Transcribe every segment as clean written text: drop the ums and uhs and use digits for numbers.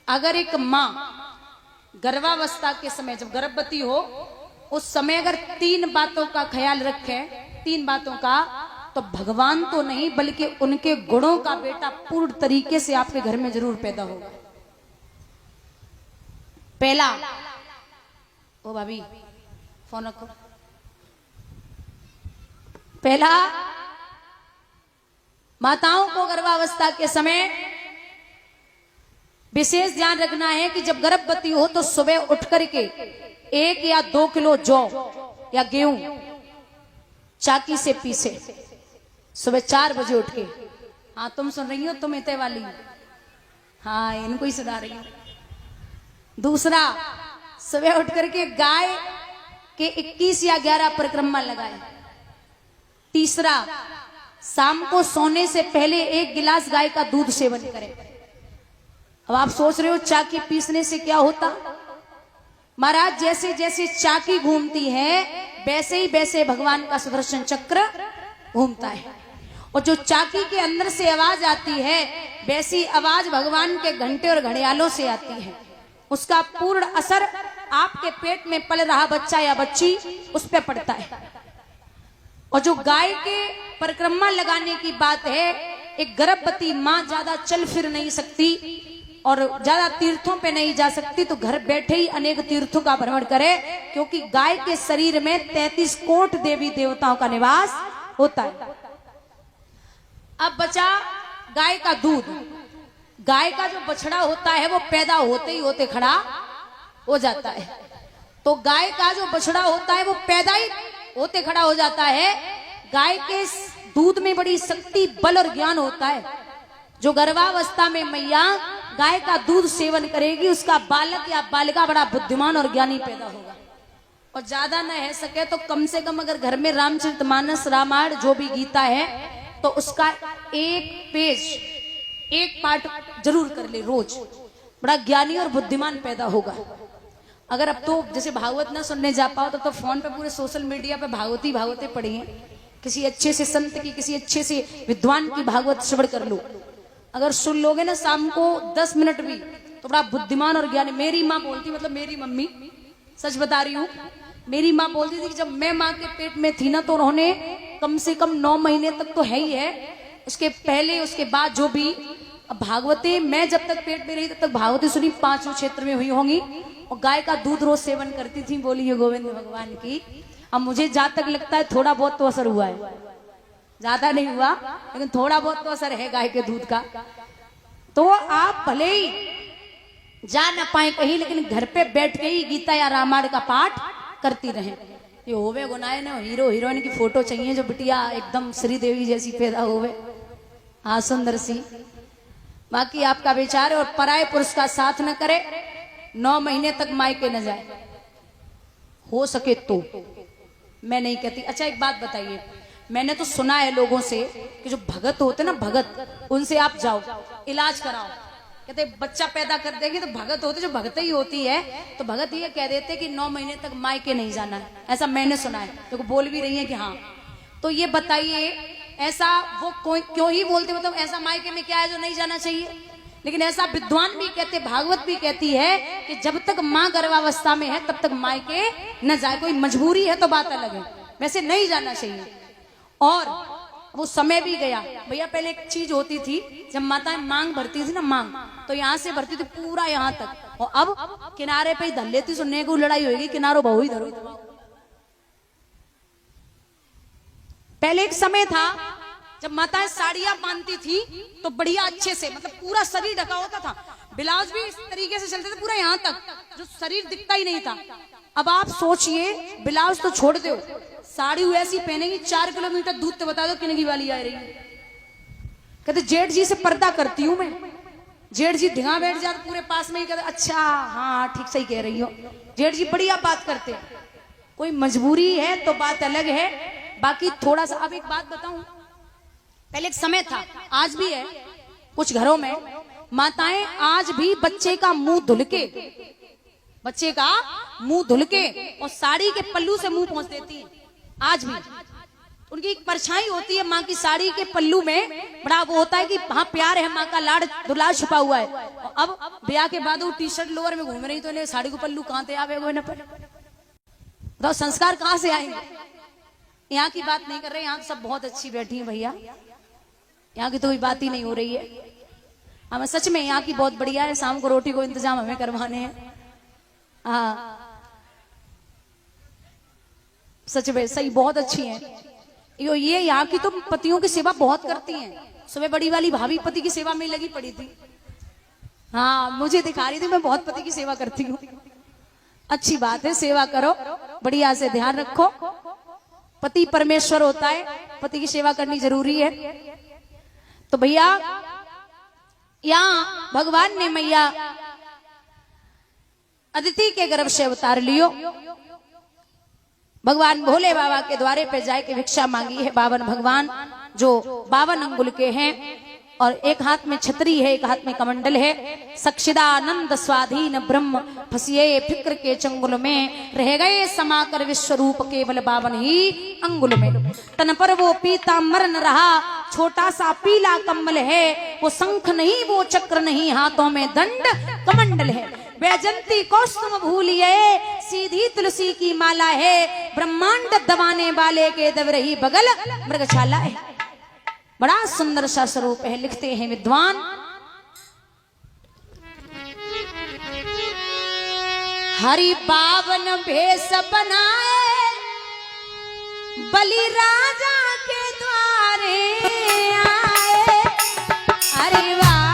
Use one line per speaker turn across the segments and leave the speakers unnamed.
अगर एक माँ गर्भावस्था के समय जब गर्भवती हो उस समय अगर 3 बातों का ख्याल रखे, 3 बातों का, तो भगवान तो नहीं बल्कि उनके गुणों का बेटा पूर्ण तरीके से आपके घर में जरूर पैदा होगा। पहला, ओ भाभी फोन रखो। पहला, माताओं को गर्भावस्था के समय विशेष ध्यान रखना है कि जब गर्भवती हो तो सुबह उठ करके 1 या 2 किलो जौ या गेहूं चाकी से पीसे, सुबह 4 बजे उठ के। हाँ तुम सुन रही हो, तुम इतने वाली, हाँ इनको ही सुना रही हो। दूसरा, सुबह उठ करके गाय के 21 या 11 परिक्रमा लगाए। तीसरा, शाम को सोने से पहले 1 गिलास गाय का दूध सेवन करें। अब आप सोच रहे हो चाकी पीसने से क्या होता? महाराज जैसे जैसे चाकी घूमती है वैसे ही वैसे भगवान का सुदर्शन चक्र घूमता है, और जो चाकी के अंदर से आवाज आती है वैसी आवाज भगवान के घंटे और घड़ियालों से आती है। उसका पूर्ण असर आपके पेट में पल रहा बच्चा या बच्ची उस पर पड़ता है। और जो गाय के परिक्रमा लगाने की बात है, एक गर्भवती माँ ज्यादा चल फिर नहीं सकती और ज्यादा तीर्थों पे नहीं जा सकती, तो घर बैठे ही अनेक तीर्थों का भ्रमण करे, क्योंकि गाय के शरीर में 33 कोट देवी देवताओं का निवास होता है। अब बचा गाय का दूध। गाय का जो बछड़ा होता है वो पैदा होते ही होते खड़ा हो जाता है, तो गाय का जो बछड़ा होता है वो पैदा ही होते खड़ा हो जाता है। गाय के दूध में बड़ी शक्ति, बल और ज्ञान होता है। जो गर्भावस्था में मैया गाय का दूध सेवन करेगी उसका बालक या बालिका बड़ा बुद्धिमान और ज्ञानी पैदा होगा। और ज्यादा न है सके तो कम से कम अगर घर में रामचरितमानस, रामायण जो भी गीता है तो उसका 1 पेज, 1 पाठ जरूर कर ले रोज, बड़ा ज्ञानी और बुद्धिमान पैदा होगा। अगर अब तो जैसे भागवत ना सुनने जा पाओ तो फोन पे पूरे सोशल मीडिया पे भागवती पढ़ी है, किसी अच्छे से संत की, किसी अच्छे से विद्वान की भागवत श्रवण कर लो। अगर सुन लोगे ना शाम को 10 मिनट भी तो बड़ा बुद्धिमान और ज्ञानी। मेरी माँ बोलती, मतलब मेरी मम्मी, सच बता रही हूँ, मेरी माँ बोलती थी कि जब मैं माँ के पेट में थी ना तो उन्होंने कम से कम 9 महीने तक तो है ही है, उसके पहले उसके बाद जो भी भागवती, मैं जब तक पेट में रही तब तक भागवती सुनी 5 क्षेत्र में हुई होंगी, और गाय का दूध रोज सेवन करती थी। बोलिए गोविंद भगवान की। अब मुझे जहां तक लगता है थोड़ा बहुत तो असर हुआ है, ज्यादा नहीं हुआ लेकिन थोड़ा बहुत तो असर है गाय के दूध का। तो आप भले ही जा ना पाए कहीं, लेकिन घर पे बैठ के ही गीता या रामायण का पाठ करती रहें। ये होवे गुनाए ना, हीरो हीरोइन की फोटो चाहिए जो बिटिया एकदम श्रीदेवी जैसी पैदा होवे, हाँ सुंदर सी। बाकी आपका विचार है। और पराये पुरुष का साथ न करे, 9 महीने तक मायके न जाए, हो सके तो। मैं नहीं कहती। अच्छा एक बात बताइए, मैंने तो सुना है लोगों से कि जो भगत होते ना, भगत, उनसे आप जाओ इलाज कराओ, कहते बच्चा पैदा कर देंगे। तो भगत होते, जो भगत ही होती है तो भगत ये कह देते कि 9 महीने तक मायके नहीं जाना है, ऐसा मैंने सुना है। तो बोल भी रही है कि हाँ। तो ये बताइए ऐसा वो कोई क्यों ही बोलते, मतलब ऐसा मायके में क्या है जो नहीं जाना चाहिए? लेकिन ऐसा विद्वान भी कहते, भागवत भी कहती है कि जब तक माँ गर्भावस्था में है तब तक मायके न जाए। कोई मजबूरी है तो बात अलग है, वैसे नहीं जाना चाहिए। और वो समय भी गया भैया। पहले एक चीज होती थी, जब माताएं मांग भरती थी ना, मांग तो यहाँ से भरती थी पूरा यहाँ तक, और अब किनारे पे ही धर लेती। सुनने को लड़ाई होगी, किनारों बहु ही धरो। पहले एक समय था जब माताएं साड़ियां बांधती थी तो बढ़िया अच्छे से, मतलब पूरा शरीर ढका होता था। ब्लाउज भी इस तरीके से चलते थे पूरा यहाँ तक, जो शरीर दिखता ही नहीं था। अब आप सोचिए, ब्लाउज तो छोड़ दो, साड़ी वैसी पहनेगी 4 किलोमीटर दूर तो बता दो किनकी वाली आ रही है। कहते जेठ जी से पर्दा करती हूँ मैं। जेठ जी ढिंगा बैठ जाते पूरे पास में ही, कहते अच्छा हाँ ठीक सही कह रही हो। जेठ जी बढ़िया बात करते। कोई मजबूरी है तो बात अलग है, बाकी थोड़ा सा। अब एक बात बताऊं, पहले एक समय था, आज भी है कुछ घरों में, माताएं आज भी बच्चे का मुंह धुल के, बच्चे का मुंह धुल के और साड़ी के पल्लू से मुंह पोंछ देती हैं आज भी। उनकी एक परछाई होती है माँ की साड़ी के पल्लू में, बड़ा वो होता है कि हाँ प्यार है, माँ का लाड़ दुलार छुपा हुआ है। अब ब्याह के बाद वो टी शर्ट लोअर में घूम रही, तो साड़ी को पल्लू कहाँ से आवे वो पर, तो संस्कार कहाँ से आएंगे। यहाँ की बात नहीं कर रहे, यहाँ सब बहुत अच्छी बैठी है भैया, यहाँ की तो कोई बात ही नहीं हो रही है। हमें सच में यहाँ की बहुत बढ़िया है, शाम को रोटी को इंतजाम हमें करवाने हैं। हाँ सच में सही, बहुत अच्छी है ये यहाँ की तो पतियों की सेवा बहुत करती हैं। सुबह बड़ी वाली भाभी पति की सेवा में लगी पड़ी थी, हाँ मुझे दिखा रही थी, मैं बहुत पति की सेवा करती हूँ। अच्छी बात है, सेवा करो, बढ़िया से ध्यान रखो, पति परमेश्वर होता है, पति की सेवा करनी जरूरी है। तो भैया यहाँ भगवान ने मैया अदिति के गर्भ से अवतार लियो, भगवान भोले बाबा के द्वारे पे जाए के भिक्षा मांगी है। 52 भगवान जो 52 अंगुल के हैं, और एक हाथ में छतरी है, एक हाथ में कमंडल है। सक्षिदानंद स्वाधीन ब्रह्म फसिए फिक्र के चंगुल में, रह गए समाकर विश्वरूप केवल 52 ही अंगुल में। तन पर वो पीतांबर न रहा, छोटा सा पीला कम्बल है, वो शंख नहीं वो चक्र नहीं, हाथों में दंड कमंडल है। वैजंती कौस्तुम भूलिए, सीधी तुलसी की माला है, ब्रह्मांड दबाने वाले के दवरही बगल मृगशाला है। बड़ा सुंदर सा स्वरूप है। लिखते हैं विद्वान, हरि 52 भेष बनाए, बलि राजा के द्वारे आए। हरि 52
हाँ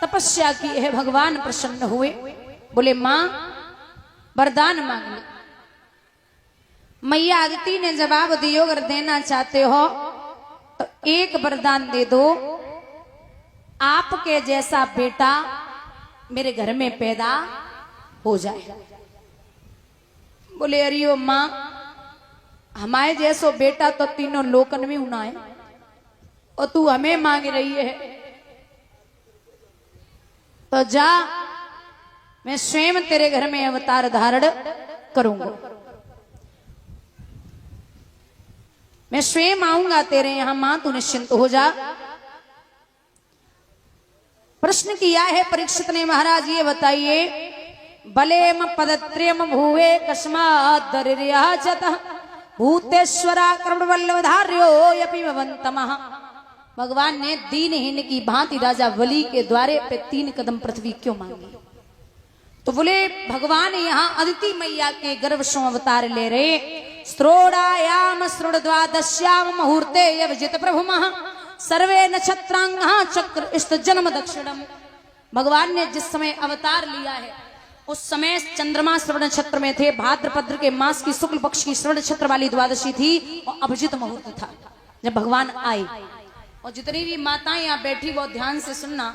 तपस्या की है, भगवान प्रसन्न हुए। बोले मां वरदान मांग ले। मैया अदिति ने जवाब दियो, अगर देना चाहते हो तो एक वरदान दे दो, आपके जैसा बेटा मेरे घर में पैदा हो जाए। बोले अरे मां, हमारे जैसो बेटा तो तीनों लोकन में होना है और तू हमें मांग रही है, तो जा, मैं स्वयं तेरे घर में अवतार धारण करूंगा, मैं स्वयं आऊंगा तेरे यहां, मां तू निश्चिंत हो जा। प्रश्न किया है परीक्षित ने, महाराज ये बताइए, बलेम पदत्रेम भूवे कस्मात् दरिर्याचतः भूतेश्वरा कर्मवल्लभधार्यो यपि भवन्तमः। भगवान ने दीनहीन की भांति राजा बलि के द्वारे पे 3 कदम पृथ्वी क्यों मांगी? तो बोले भगवान यहाँ अदिति मैया के गर्भ से अवतार ले रहे। स्त्रोडायाम स्त्रोडद्वादश्याम मुहूर्ते यवजित प्रभुमः सर्वे नक्षत्रांगः चक्र इष्ट जन्म दक्षिणम। भगवान ने जिस समय अवतार लिया है उस समय चंद्रमा श्रवण नक्षत्र में थे, भाद्रपद के मास की शुक्ल पक्ष की श्रवण नक्षत्र वाली द्वादशी थी और अभिजित मुहूर्त था जब भगवान आए। और जितनी भी माताएं यहाँ बैठी वो ध्यान से सुनना,